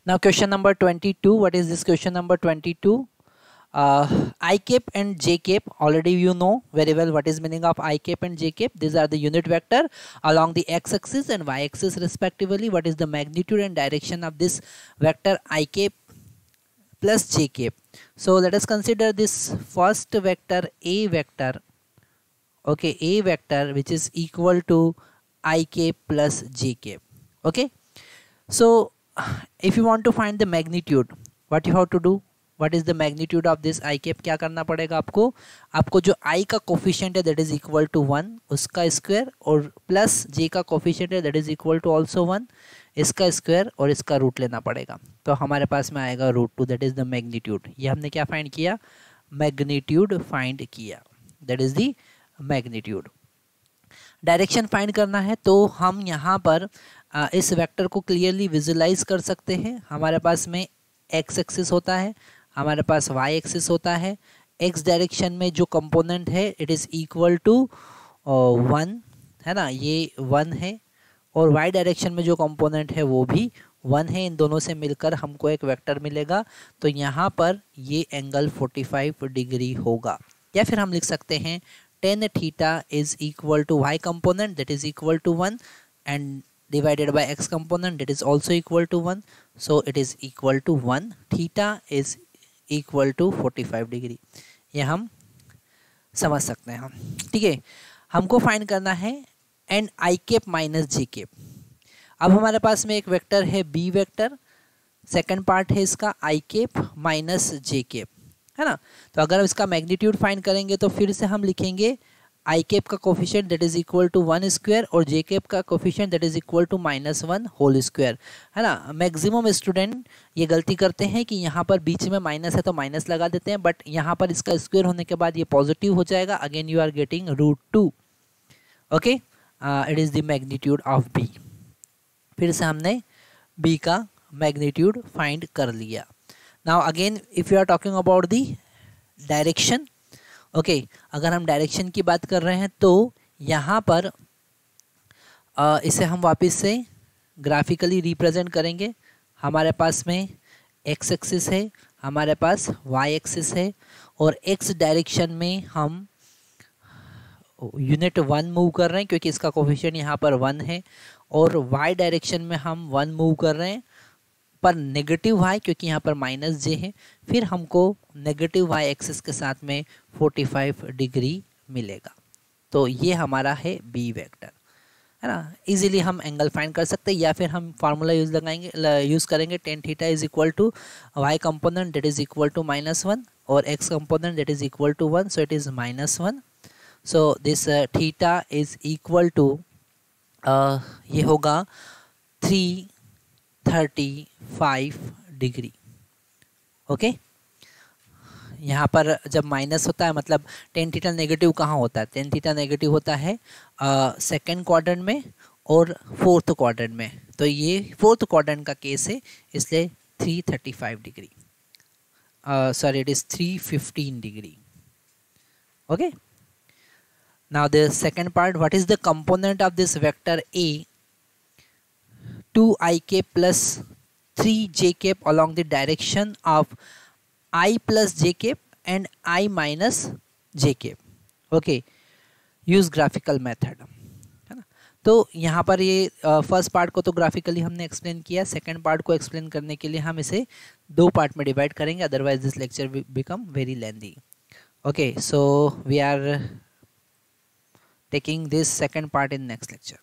Now question number 22. What is this question number 22? I cap and j cap, already you know very well what is meaning of I cap and j cap. These are the unit vector along the x axis and y axis respectively. What is the magnitude and direction of this vector I cap plus j cap? So let us consider this first vector a vector, okay, a vector which is equal to I cap plus j cap. Okay, so if you want to find the magnitude, what you have to do? What is the magnitude of this I cap? क्या करना पड़ेगा आपको? आपको जो I का coefficient है that is equal to 1 उसका square और प्लस J का कोफिशिएंट है that is equal to also 1 इसका स्क्वायर और इसका रूट लेना पड़ेगा. तो हमारे पास में आएगा √2 that is the magnitude. ये हमने क्या फाइंड किया? मैग्नीट्यूड फाइंड किया. that is the magnitude. Direction find करना है तो हम यहाँ पर इस वेक्टर को क्लियरली विजुलाइज कर सकते हैं. हमारे पास में एक्स एक्सिस होता है, हमारे पास वाई एक्सिस होता है. एक्स डायरेक्शन में जो कंपोनेंट है इट इज़ इक्वल टू 1 है ना, ये 1 है. और वाई डायरेक्शन में जो कंपोनेंट है वो भी 1 है. इन दोनों से मिलकर हमको एक वेक्टर मिलेगा. तो यहाँ पर ये एंगल 45 डिग्री होगा. या फिर हम लिख सकते हैं tan theta is equal to y component that is equal to 1 and divided by x component that is also equal to 1. So it is equal to 1. Theta is equal to 45 degree. ये हम समझ सकते हैं. ठीक है, हमको find करना है and I cap minus J cap. अब हमारे पास में एक वेक्टर है बी वेक्टर, सेकंड पार्ट है इसका आई केप माइनस जे केप, है ना. तो अगर हम इसका मैग्नीट्यूड फाइंड करेंगे तो फिर से हम लिखेंगे आई केप का coefficient that is equal to 1 square और जे केप का coefficient that is equal to -1 whole square, है ना. मैक्सिमम स्टूडेंट ये गलती करते हैं कि यहाँ पर बीच में माइनस है तो माइनस लगा देते हैं, बट यहाँ पर इसका स्क्वायर होने के बाद ये पॉजिटिव हो जाएगा. Again you are getting √2. Okay, it is the magnitude of B. फिर से हमने बी का मैग्नीट्यूड फाइंड कर लिया. Now again if you are talking about the direction, okay, अगर हम डायरेक्शन की बात कर रहे हैं तो यहाँ पर इसे हम वापस से ग्राफिकली रिप्रेजेंट करेंगे. हमारे पास में एक्स एक्सिस है, हमारे पास वाई एक्सिस है और एक्स डायरेक्शन में हम यूनिट 1 मूव कर रहे हैं क्योंकि इसका कोफिशिएंट यहाँ पर 1 है. और वाई डायरेक्शन में हम 1 मूव कर रहे हैं पर नेगेटिव वाई क्योंकि यहाँ पर माइनस जे है. फिर हमको नेगेटिव वाई एक्सिस के साथ में 45 डिग्री मिलेगा. तो ये हमारा है बी वेक्टर, है ना. इजीली हम एंगल फाइंड कर सकते हैं या फिर हम फार्मूला यूज़ करेंगे tan theta is equal to Y component that is equal to -1 और X component that is equal to 1. So it is -1. So this theta is equal to ये होगा 335 डिग्री. ओके, यहाँ पर जब माइनस होता है मतलब tan थीटा नेगेटिव कहाँ होता है? tan थीटा नेगेटिव होता है सेकेंड क्वाड्रेंट में और फोर्थ क्वाड्रेंट में. तो ये फोर्थ क्वाड्रेंट का केस है इसलिए 335 degree, sorry it is 315 degree. Okay, now the second part, what is the component of this vector A 2i cap plus 3j cap along the direction of I plus j cap and I minus j cap. Okay, use graphical method, है ना. तो यहाँ पर ये first part को तो graphically हमने explain किया. सेकंड पार्ट को एक्सप्लेन करने के लिए हम इसे 2 पार्ट में डिवाइड करेंगे, otherwise this lecture will become very lengthy. Okay, so we are taking this second part in next lecture.